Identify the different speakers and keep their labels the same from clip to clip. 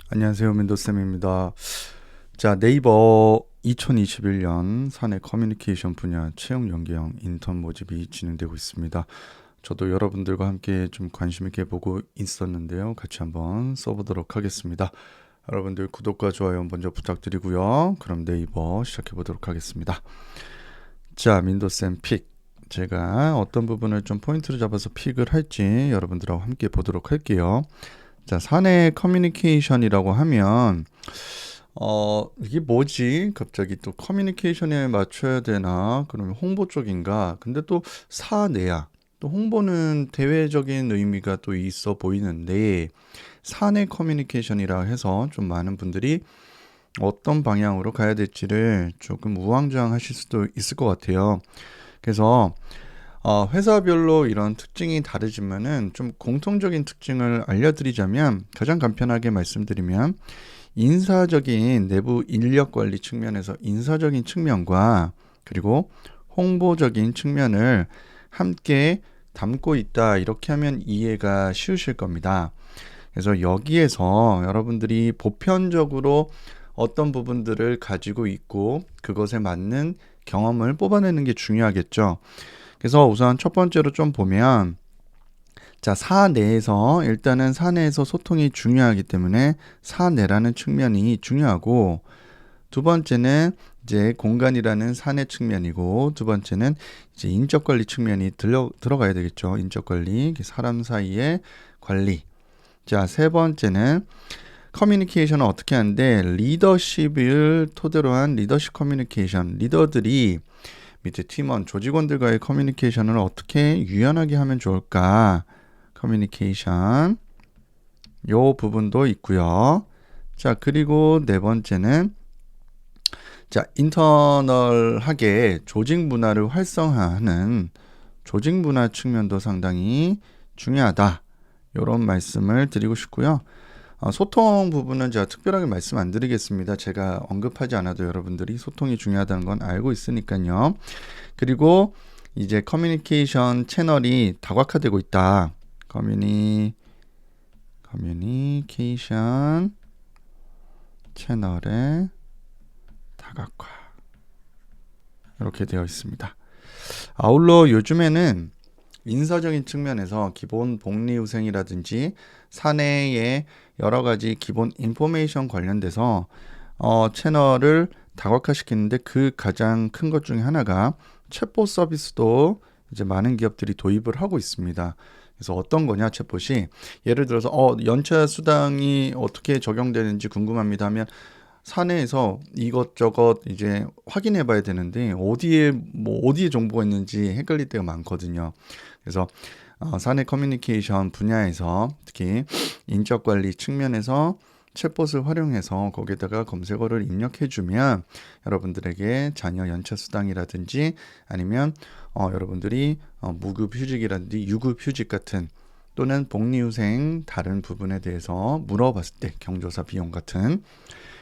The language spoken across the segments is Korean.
Speaker 1: 안녕하세요. 민도쌤입니다. 자, 네이버 2021년 사내 커뮤니케이션 분야 채용 연계형 인턴 모집이 진행되고 있습니다. 저도 여러분들과 함께 좀 관심 있게 보고 있었는데요. 같이 한번 써보도록 하겠습니다. 여러분들 구독과 좋아요 먼저 부탁드리고요. 그럼 네이버 시작해 보도록 하겠습니다. 자, 민도쌤 픽. 제가 어떤 부분을 좀 포인트를 잡아서 픽을 할지 여러분들하고 함께 보도록 할게요. 자, 사내 커뮤니케이션이라고 하면 이게 뭐지? 갑자기 또 커뮤니케이션에 맞춰야 되나? 그러면 홍보 쪽인가? 근데 또 사내야. 또 홍보는 대외적인 의미가 또 있어 보이는데 사내 커뮤니케이션이라 해서 좀 많은 분들이 어떤 방향으로 가야 될지를 조금 우왕좌왕하실 수도 있을 것 같아요. 그래서 회사별로 이런 특징이 다르지만은 좀 공통적인 특징을 알려드리자면 가장 간편하게 말씀드리면 인사적인 내부 인력 관리 측면에서 인사적인 측면과 그리고 홍보적인 측면을 함께 담고 있다. 이렇게 하면 이해가 쉬우실 겁니다. 그래서 여기에서 여러분들이 보편적으로 어떤 부분들을 가지고 있고 그것에 맞는 경험을 뽑아내는 게 중요하겠죠. 그래서 우선 첫 번째로 좀 보면 자, 사내에서 일단은 사내에서 소통이 중요하기 때문에 사내라는 측면이 중요하고 두 번째는 이제 공간이라는 사내 측면이고 두 번째는 이제 인적 관리 측면이 들어가야 되겠죠. 인적 관리, 사람 사이의 관리. 자, 세 번째는 커뮤니케이션을 어떻게 하는데 리더십을 토대로 한 리더십 커뮤니케이션. 리더들이 밑에 팀원, 조직원들과의 커뮤니케이션을 어떻게 유연하게 하면 좋을까? 커뮤니케이션 요 부분도 있고요. 자, 그리고 네 번째는 자, 인터널하게 조직 문화를 활성화하는 조직 문화 측면도 상당히 중요하다. 이런 말씀을 드리고 싶고요. 소통 부분은 제가 특별하게 말씀 안 드리겠습니다. 제가 언급하지 않아도 여러분들이 소통이 중요하다는 건 알고 있으니까요. 그리고 이제 커뮤니케이션 채널이 다각화되고 있다. 커뮤니케이션 채널의 다각화 이렇게 되어 있습니다. 아울러 요즘에는 인사적인 측면에서 기본 복리후생이라든지 사내의 여러 가지 기본 인포메이션 관련돼서 채널을 다각화시키는데 그 가장 큰 것 중에 하나가 챗봇 서비스도 이제 많은 기업들이 도입을 하고 있습니다. 그래서 어떤 거냐 챗봇이 예를 들어서 연차 수당이 어떻게 적용되는지 궁금합니다 하면 사내에서 이것저것 이제 확인해 봐야 되는데 어디에 정보가 있는지 헷갈릴 때가 많거든요. 그래서 사내 커뮤니케이션 분야에서 특히 인적 관리 측면에서 챗봇을 활용해서 거기에다가 검색어를 입력해 주면 여러분들에게 자녀 연차 수당이라든지 아니면 여러분들이 무급 휴직이라든지 유급 휴직 같은 또는 복리후생 다른 부분에 대해서 물어봤을 때 경조사 비용 같은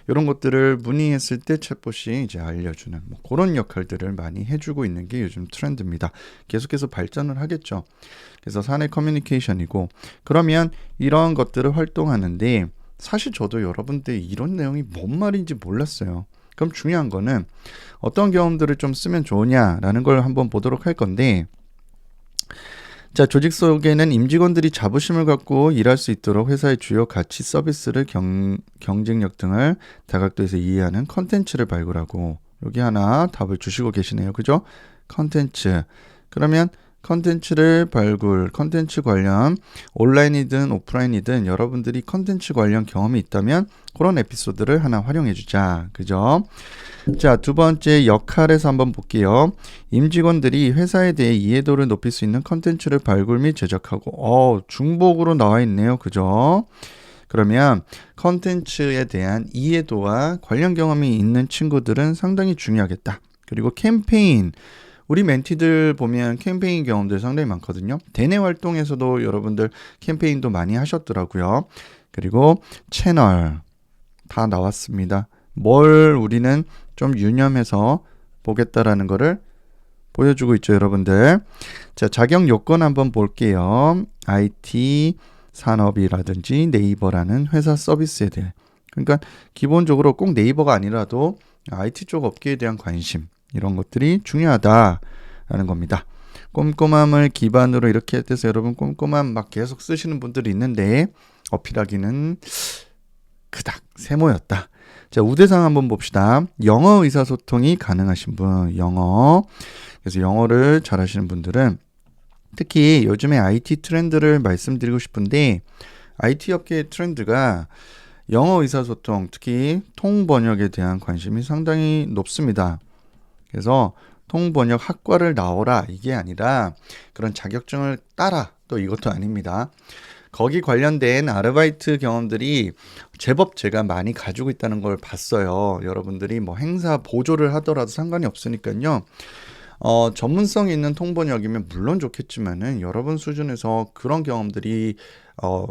Speaker 1: 이런 것들을 문의했을 때 챗봇이 이제 알려주는 그런 역할들을 많이 해주고 있는 게 요즘 트렌드입니다. 계속해서 발전을 하겠죠. 그래서 사내 커뮤니케이션이고 그러면 이런 것들을 활동하는데 사실 저도 여러분들 이런 내용이 뭔 말인지 몰랐어요. 그럼 중요한 거는 어떤 경험들을 좀 쓰면 좋으냐라는 걸 한번 보도록 할 건데 자, 조직 속에는 임직원들이 자부심을 갖고 일할 수 있도록 회사의 주요 가치 서비스를 경쟁력 등을 다각도에서 이해하는 컨텐츠를 발굴하고 여기 하나 답을 주시고 계시네요. 그죠? 컨텐츠. 그러면 컨텐츠를 컨텐츠 관련 온라인이든 오프라인이든 여러분들이 컨텐츠 관련 경험이 있다면 그런 에피소드를 하나 활용해 주자. 그죠? 자, 두 번째 역할에서 한번 볼게요. 임직원들이 회사에 대해 이해도를 높일 수 있는 컨텐츠를 발굴 및 제작하고 중복으로 나와 있네요. 그죠? 그러면 컨텐츠에 대한 이해도와 관련 경험이 있는 친구들은 상당히 중요하겠다. 그리고 캠페인 우리 멘티들 보면 캠페인 경험들 상당히 많거든요. 대내 활동에서도 여러분들 캠페인도 많이 하셨더라고요. 그리고 채널 다 나왔습니다. 뭘 우리는 좀 유념해서 보겠다라는 거를 보여주고 있죠, 여러분들. 자, 자격 요건 한번 볼게요. IT 산업이라든지 네이버라는 회사 서비스에 대해 그러니까 기본적으로 꼭 네이버가 아니라도 IT 쪽 업계에 대한 관심 이런 것들이 중요하다라는 겁니다. 꼼꼼함을 기반으로 이렇게 해서 여러분 꼼꼼함 막 계속 쓰시는 분들이 있는데 어필하기는 그닥 세모였다. 자, 우대상 한번 봅시다. 영어 의사소통이 가능하신 분, 영어. 그래서 영어를 잘하시는 분들은 특히 요즘에 IT 트렌드를 말씀드리고 싶은데 IT 업계의 트렌드가 영어 의사소통, 특히 통번역에 대한 관심이 상당히 높습니다. 그래서 통번역 학과를 나오라 이게 아니라 그런 자격증을 따라 또 이것도 아닙니다. 거기 관련된 아르바이트 경험들이 제법 제가 많이 가지고 있다는 걸 봤어요. 여러분들이 뭐 행사 보조를 하더라도 상관이 없으니까요. 전문성 있는 통번역이면 물론 좋겠지만은 여러분 수준에서 그런 경험들이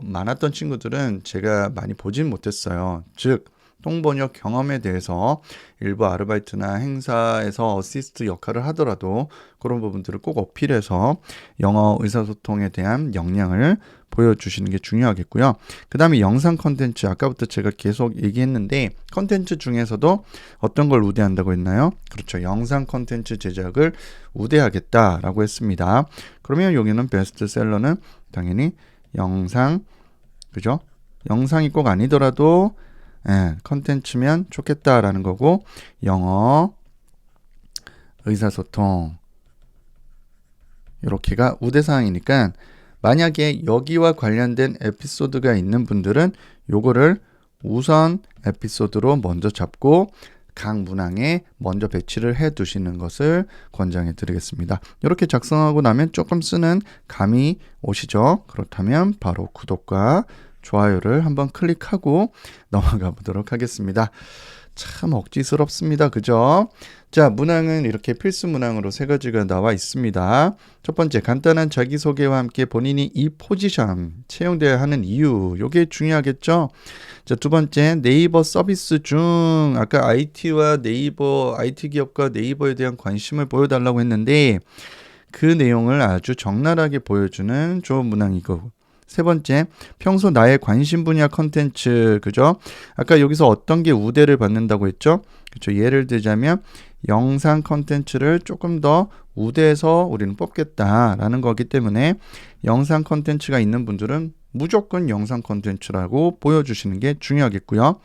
Speaker 1: 많았던 친구들은 제가 많이 보진 못했어요. 즉 통번역 경험에 대해서 일부 아르바이트나 행사에서 어시스트 역할을 하더라도 그런 부분들을 꼭 어필해서 영어 의사소통에 대한 역량을 보여주시는 게 중요하겠고요. 그 다음에 영상 컨텐츠, 아까부터 제가 계속 얘기했는데 컨텐츠 중에서도 어떤 걸 우대한다고 했나요? 그렇죠. 영상 컨텐츠 제작을 우대하겠다라고 했습니다. 그러면 여기는 베스트셀러는 당연히 영상, 그죠? 영상이 꼭 아니더라도 컨텐츠면 좋겠다라는 거고, 영어 의사소통 이렇게가 우대사항이니까 만약에 여기와 관련된 에피소드가 있는 분들은 요거를 우선 에피소드로 먼저 잡고 각 문항에 먼저 배치를 해 두시는 것을 권장해 드리겠습니다. 이렇게 작성하고 나면 조금 쓰는 감이 오시죠? 그렇다면 바로 구독과 좋아요를 한번 클릭하고 넘어가 보도록 하겠습니다. 참 억지스럽습니다. 그죠? 자, 문항은 이렇게 필수 문항으로 3가지가 나와 있습니다. 첫 번째, 간단한 자기소개와 함께 본인이 이 포지션 채용되어야 하는 이유, 요게 중요하겠죠? 자, 두 번째, 네이버 서비스 중 아까 IT와 네이버, IT 기업과 네이버에 대한 관심을 보여달라고 했는데 그 내용을 아주 적나라하게 보여주는 좋은 문항이고, 세 번째, 평소 나의 관심 분야 컨텐츠, 그죠? 아까 여기서 어떤 게 우대를 받는다고 했죠? 그렇죠. 예를 들자면 영상 컨텐츠를 조금 더 우대해서 우리는 뽑겠다라는 거기 때문에 영상 컨텐츠가 있는 분들은 무조건 영상 컨텐츠라고 보여주시는 게 중요하겠고요.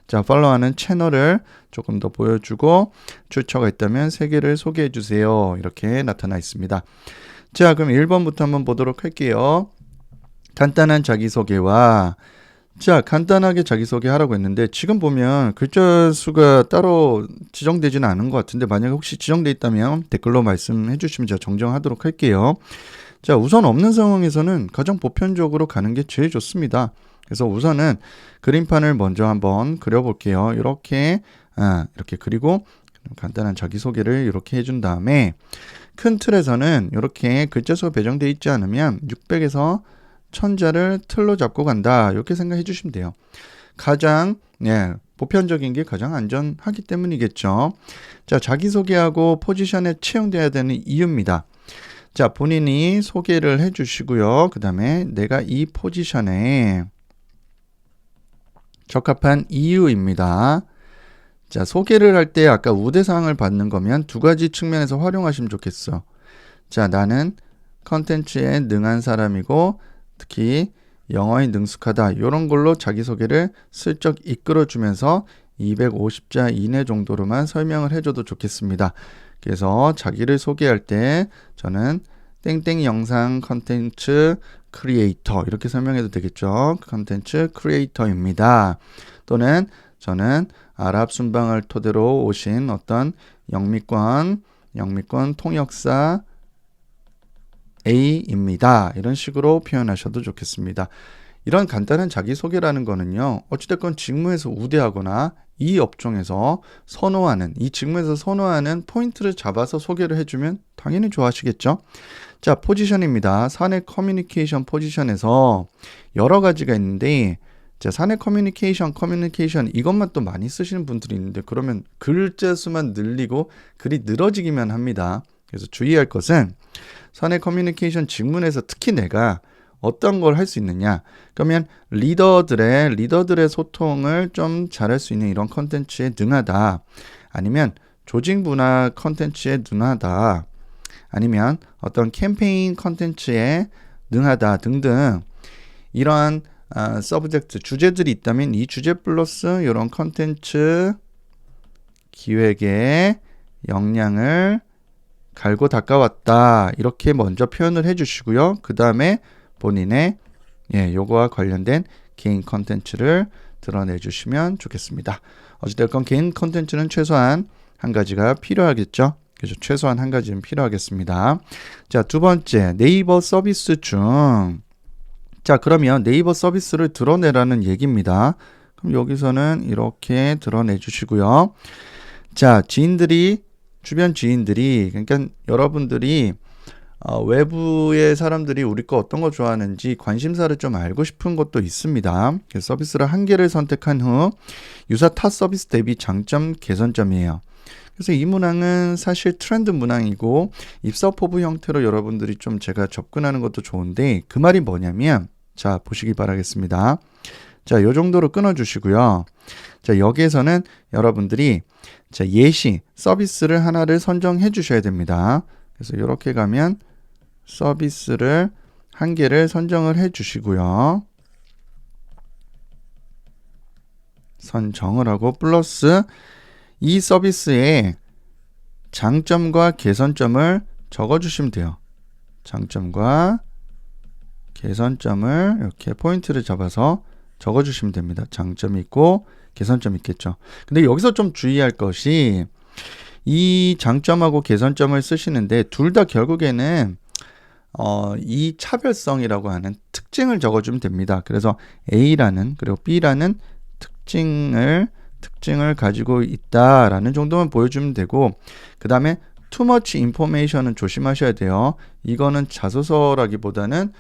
Speaker 1: 자, 팔로우하는 채널을 조금 더 보여주고 출처가 있다면 3개를 소개해 주세요. 이렇게 나타나 있습니다. 자, 그럼 1번부터 한번 보도록 할게요. 간단한 자기소개와 자, 간단하게 자기소개 하라고 했는데 지금 보면 글자 수가 따로 지정되지는 않은 것 같은데 만약에 혹시 지정돼 있다면 댓글로 말씀해 주시면 제가 정정하도록 할게요. 자, 우선 없는 상황에서는 가장 보편적으로 가는 게 제일 좋습니다. 그래서 우선은 그림판을 먼저 한번 그려볼게요. 이렇게 그리고 간단한 자기소개를 이렇게 해준 다음에 큰 틀에서는 이렇게 글자 수가 배정되어 있지 않으면 600에서 1000자를 틀로 잡고 간다. 이렇게 생각해 주시면 돼요. 가장 보편적인 게 가장 안전하기 때문이겠죠. 자, 자기소개하고 포지션에 채용돼야 되는 이유입니다. 자, 본인이 소개를 해 주시고요. 그 다음에 내가 이 포지션에 적합한 이유입니다. 자, 소개를 할 때 아까 우대사항을 받는 거면 2가지 측면에서 활용하시면 좋겠어. 자, 나는 컨텐츠에 능한 사람이고 특히 영어에 능숙하다. 이런 걸로 자기소개를 슬쩍 이끌어주면서 250자 이내 정도로만 설명을 해줘도 좋겠습니다. 그래서 자기를 소개할 때 저는 땡땡 영상 컨텐츠 크리에이터 이렇게 설명해도 되겠죠. 컨텐츠 크리에이터입니다. 또는 저는 아랍 순방을 토대로 오신 어떤 영미권 통역사 A입니다. 이런 식으로 표현하셔도 좋겠습니다. 이런 간단한 자기소개라는 거는요. 어찌됐건 직무에서 우대하거나 이 업종에서 선호하는, 이 직무에서 선호하는 포인트를 잡아서 소개를 해주면 당연히 좋아하시겠죠. 자, 포지션입니다. 사내 커뮤니케이션 포지션에서 여러 가지가 있는데 자, 사내 커뮤니케이션 이것만 또 많이 쓰시는 분들이 있는데 그러면 글자 수만 늘리고 글이 늘어지기만 합니다. 그래서 주의할 것은 사내 커뮤니케이션 직문에서 특히 내가 어떤 걸 할 수 있느냐? 그러면 리더들의 소통을 좀 잘할 수 있는 이런 컨텐츠에 능하다. 아니면 조직 문화 컨텐츠에 능하다. 아니면 어떤 캠페인 컨텐츠에 능하다 등등 이러한 서브젝트 주제들이 있다면 이 주제 플러스 이런 컨텐츠 기획에 역량을 갈고 닦아왔다. 이렇게 먼저 표현을 해주시고요. 그 다음에 본인의 요거와 관련된 개인 컨텐츠를 드러내 주시면 좋겠습니다. 어찌됐건 개인 컨텐츠는 최소한 한 가지가 필요하겠죠. 그래서 최소한 한 가지는 필요하겠습니다. 자, 두 번째 네이버 서비스 중 자, 그러면 네이버 서비스를 드러내라는 얘기입니다. 그럼 여기서는 이렇게 드러내 주시고요. 자, 주변 지인들이, 그러니까 여러분들이 외부의 사람들이 우리 거 어떤 거 좋아하는지 관심사를 좀 알고 싶은 것도 있습니다. 그래서 서비스를 한 개를 선택한 후 유사 타 서비스 대비 장점, 개선점이에요. 그래서 이 문항은 사실 트렌드 문항이고 입사 포부 형태로 여러분들이 좀 제가 접근하는 것도 좋은데 그 말이 뭐냐면 자, 보시기 바라겠습니다. 자, 요 정도로 끊어주시고요. 자, 여기에서는 여러분들이 자, 예시, 서비스를 하나를 선정해 주셔야 됩니다. 그래서 이렇게 가면 서비스를 한 개를 선정을 해 주시고요. 선정을 하고 플러스 이 서비스의 장점과 개선점을 적어 주시면 돼요. 장점과 개선점을 이렇게 포인트를 잡아서 적어 주시면 됩니다. 장점이 있고 개선점이 있겠죠. 근데 여기서 좀 주의할 것이 이 장점하고 개선점을 쓰시는데 둘 다 결국에는 이 차별성이라고 하는 특징을 적어주면 됩니다. 그래서 A라는 그리고 B라는 특징을 가지고 있다라는 정도만 보여주면 되고 그 다음에 too much information은 조심하셔야 돼요. 이거는 자소서라기보다는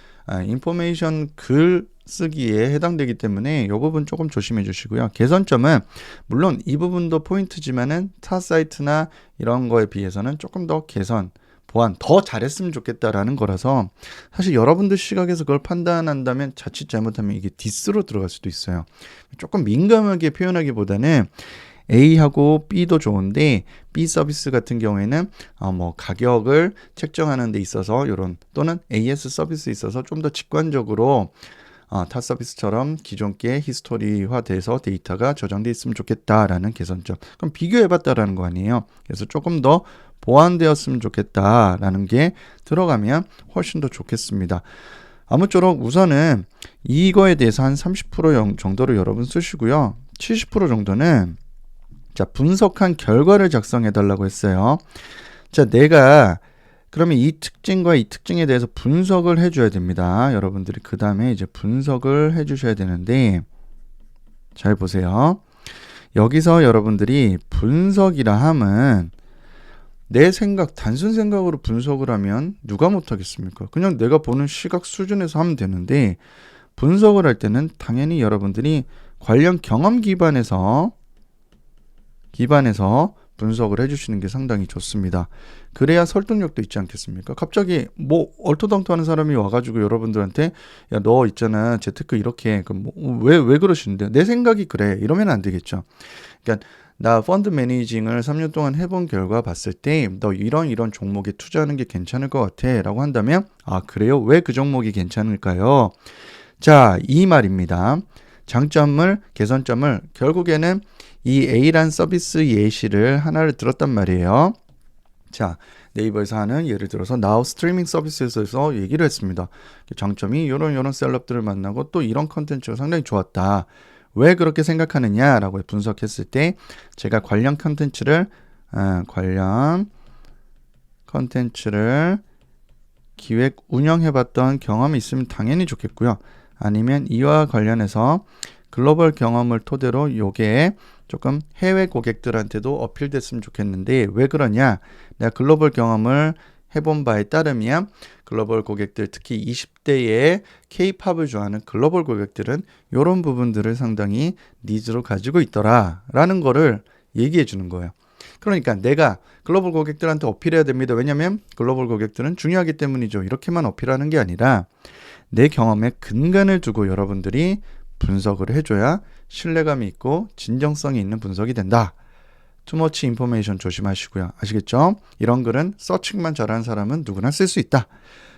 Speaker 1: 인포메이션 글 쓰기에 해당되기 때문에 이 부분 조금 조심해 주시고요. 개선점은 물론 이 부분도 포인트지만은 타 사이트나 이런 거에 비해서는 조금 더 개선, 보완, 더 잘했으면 좋겠다라는 거라서 사실 여러분들 시각에서 그걸 판단한다면 자칫 잘못하면 이게 디스로 들어갈 수도 있어요. 조금 민감하게 표현하기보다는 A하고 B도 좋은데 B 서비스 같은 경우에는 뭐 가격을 책정하는 데 있어서 이런 또는 AS 서비스에 있어서 좀 더 직관적으로 타 서비스처럼 기존 게 히스토리화돼서 데이터가 저장돼 있으면 좋겠다라는 개선점. 그럼 비교해봤다라는 거 아니에요. 그래서 조금 더 보완되었으면 좋겠다라는 게 들어가면 훨씬 더 좋겠습니다. 아무쪼록 우선은 이거에 대해서 한 30% 정도로 여러분 쓰시고요. 70% 정도는 자, 분석한 결과를 작성해 달라고 했어요. 자, 내가 그러면 이 특징과 이 특징에 대해서 분석을 해줘야 됩니다. 여러분들이 그 다음에 이제 분석을 해주셔야 되는데 잘 보세요. 여기서 여러분들이 분석이라 함은 내 생각, 단순 생각으로 분석을 하면 누가 못하겠습니까? 그냥 내가 보는 시각 수준에서 하면 되는데 분석을 할 때는 당연히 여러분들이 관련 경험 기반에서 분석을 해주시는 게 상당히 좋습니다. 그래야 설득력도 있지 않겠습니까? 갑자기 뭐 얼토당토하는 사람이 와가지고 여러분들한테 야, 너 있잖아 재테크 이렇게 왜 그러시는데 내 생각이 그래 이러면 안 되겠죠. 그러니까 나 펀드 매니징을 3년 동안 해본 결과 봤을 때 너 이런 종목에 투자하는 게 괜찮을 것 같아 라고 한다면 아 그래요? 왜 그 종목이 괜찮을까요? 자, 이 말입니다. 장점을 개선점을 결국에는 이 A란 서비스 예시를 하나를 들었단 말이에요. 자, 네이버에서 하는 예를 들어서 Now 스트리밍 서비스에서 얘기를 했습니다. 장점이 이런 셀럽들을 만나고 또 이런 컨텐츠가 상당히 좋았다. 왜 그렇게 생각하느냐라고 분석했을 때 제가 관련 컨텐츠를 기획 운영해봤던 경험이 있으면 당연히 좋겠고요. 아니면 이와 관련해서 글로벌 경험을 토대로 요게 조금 해외 고객들한테도 어필됐으면 좋겠는데 왜 그러냐? 내가 글로벌 경험을 해본 바에 따르면 글로벌 고객들 특히 20대의 K-팝을 좋아하는 글로벌 고객들은 이런 부분들을 상당히 니즈로 가지고 있더라 라는 거를 얘기해 주는 거예요. 그러니까 내가 글로벌 고객들한테 어필해야 됩니다. 왜냐하면 글로벌 고객들은 중요하기 때문이죠. 이렇게만 어필하는 게 아니라 내 경험에 근간을 두고 여러분들이 분석을 해줘야 신뢰감이 있고 진정성이 있는 분석이 된다. 투머치 인포메이션 조심하시고요. 아시겠죠? 이런 글은 서칭만 잘하는 사람은 누구나 쓸 수 있다.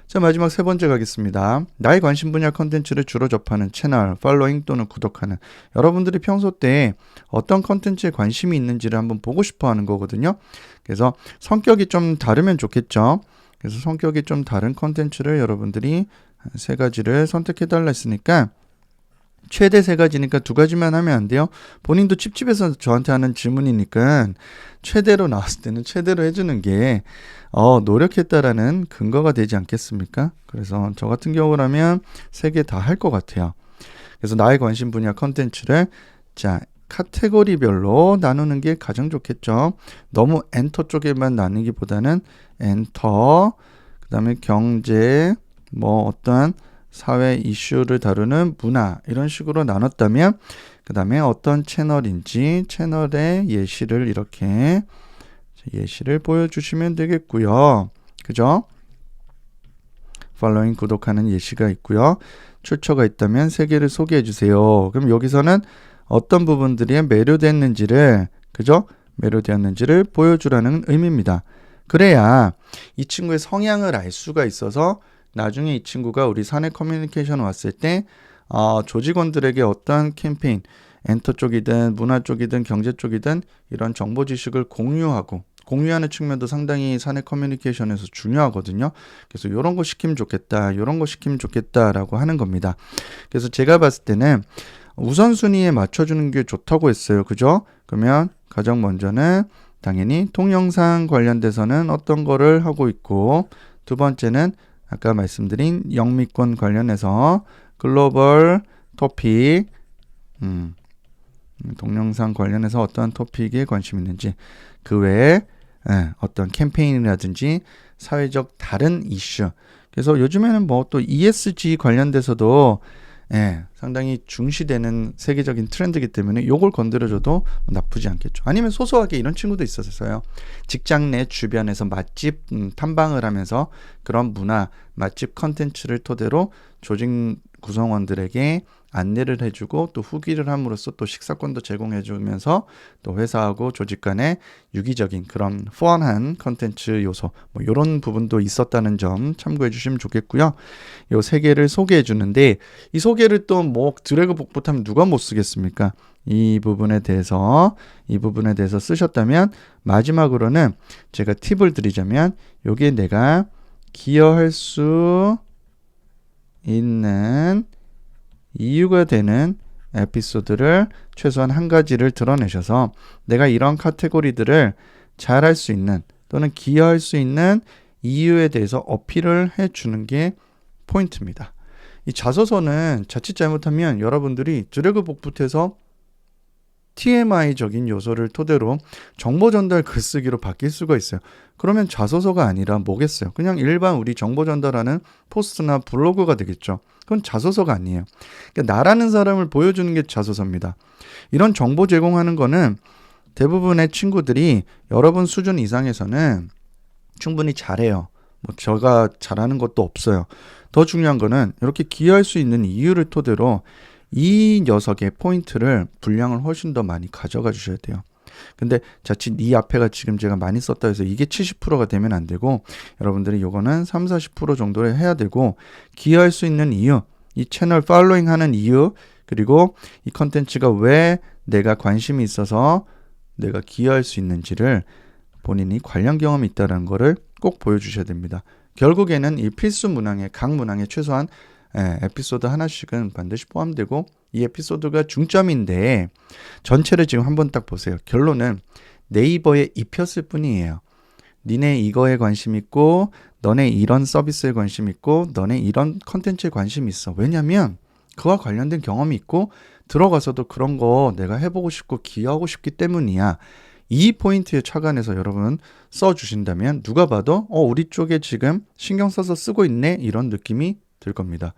Speaker 1: 자, 마지막 세 번째 가겠습니다. 나의 관심 분야 컨텐츠를 주로 접하는 채널, 팔로잉 또는 구독하는 여러분들이 평소 때 어떤 컨텐츠에 관심이 있는지를 한번 보고 싶어 하는 거거든요. 그래서 성격이 좀 다르면 좋겠죠. 그래서 성격이 좀 다른 컨텐츠를 여러분들이 세 가지를 선택해 달라 했으니까 최대 세 가지니까 두 가지만 하면 안 돼요. 본인도 찝찝해서 저한테 하는 질문이니까 최대로 나왔을 때는 최대로 해주는 게 노력했다라는 근거가 되지 않겠습니까? 그래서 저 같은 경우라면 세 개 다 할 것 같아요. 그래서 나의 관심 분야 컨텐츠를 카테고리별로 나누는 게 가장 좋겠죠. 너무 엔터 쪽에만 나누기보다는 엔터, 그 다음에 경제, 어떠한 사회 이슈를 다루는 문화 이런 식으로 나눴다면 그 다음에 어떤 채널인지 채널의 예시를 이렇게 예시를 보여주시면 되겠고요. 그죠? 팔로잉 구독하는 예시가 있고요. 출처가 있다면 세 개를 소개해 주세요. 그럼 여기서는 어떤 부분들이 매료됐는지를 그죠? 매료되었는지를 보여주라는 의미입니다. 그래야 이 친구의 성향을 알 수가 있어서 나중에 이 친구가 우리 사내 커뮤니케이션 왔을 때 조직원들에게 어떤 캠페인, 엔터 쪽이든 문화 쪽이든 경제 쪽이든 이런 정보 지식을 공유하는 측면도 상당히 사내 커뮤니케이션에서 중요하거든요. 그래서 이런 거 시키면 좋겠다, 이런 거 시키면 좋겠다라고 하는 겁니다. 그래서 제가 봤을 때는 우선순위에 맞춰주는 게 좋다고 했어요. 그죠? 그러면 가장 먼저는 당연히 동영상 관련돼서는 어떤 거를 하고 있고 두 번째는 아까 말씀드린 영미권 관련해서 글로벌 토픽, 동영상 관련해서 어떠한 토픽에 관심 있는지 그 외에 어떤 캠페인이라든지 사회적 다른 이슈. 그래서 요즘에는 또 ESG 관련돼서도 상당히 중시되는 세계적인 트렌드이기 때문에 요걸 건드려줘도 나쁘지 않겠죠. 아니면 소소하게 이런 친구도 있었어요. 직장 내 주변에서 맛집 탐방을 하면서 그런 문화, 맛집 컨텐츠를 토대로 조직 구성원들에게 안내를 해주고 또 후기를 함으로써 또 식사권도 제공해주면서 또 회사하고 조직 간의 유기적인 그런 펀한 컨텐츠 요소 이런 부분도 있었다는 점 참고해 주시면 좋겠고요. 요 세 개를 소개해 주는데 이 소개를 또 드래그 복붙하면 누가 못 쓰겠습니까? 이 부분에 대해서 쓰셨다면 마지막으로는 제가 팁을 드리자면 요게 내가 기여할 수 있는 이유가 되는 에피소드를 최소한 한 가지를 드러내셔서 내가 이런 카테고리들을 잘 할 수 있는 또는 기여할 수 있는 이유에 대해서 어필을 해주는 게 포인트입니다. 이 자소서는 자칫 잘못하면 여러분들이 드래그 복붙해서 TMI적인 요소를 토대로 정보 전달 글쓰기로 바뀔 수가 있어요. 그러면 자소서가 아니라 뭐겠어요? 그냥 일반 우리 정보 전달하는 포스트나 블로그가 되겠죠. 그건 자소서가 아니에요. 그러니까 나라는 사람을 보여주는 게 자소서입니다. 이런 정보 제공하는 거는 대부분의 친구들이 여러분 수준 이상에서는 충분히 잘해요. 제가 잘하는 것도 없어요. 더 중요한 거는 이렇게 기여할 수 있는 이유를 토대로 이 녀석의 포인트를 분량을 훨씬 더 많이 가져가 주셔야 돼요. 근데 자칫 이 앞에가 지금 제가 많이 썼다 해서 이게 70%가 되면 안 되고 여러분들이 요거는 30-40% 정도를 해야 되고 기여할 수 있는 이유, 이 채널 팔로잉 하는 이유, 그리고 이 컨텐츠가 왜 내가 관심이 있어서 내가 기여할 수 있는지를 본인이 관련 경험이 있다는 거를 꼭 보여주셔야 됩니다. 결국에는 이 필수 문항에 각 문항에 최소한 에피소드 하나씩은 반드시 포함되고 이 에피소드가 중점인데 전체를 지금 한번 딱 보세요. 결론은 네이버에 입혔을 뿐이에요. 니네 이거에 관심 있고 너네 이런 서비스에 관심 있고 너네 이런 컨텐츠에 관심 있어. 왜냐면 그와 관련된 경험이 있고 들어가서도 그런 거 내가 해보고 싶고 기여하고 싶기 때문이야. 이 포인트에 착안해서 여러분 써주신다면 누가 봐도 우리 쪽에 지금 신경 써서 쓰고 있네 이런 느낌이 들 겁니다.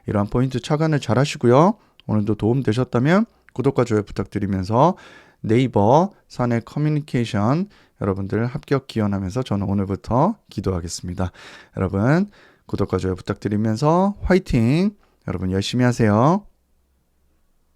Speaker 1: 이러한 포인트 착안을 잘 하시고요. 오늘도 도움 되셨다면 구독과 좋아요 부탁드리면서 네이버 사내 커뮤니케이션 여러분들 합격 기원하면서 저는 오늘부터 기도하겠습니다. 여러분 구독과 좋아요 부탁드리면서 화이팅! 여러분 열심히 하세요.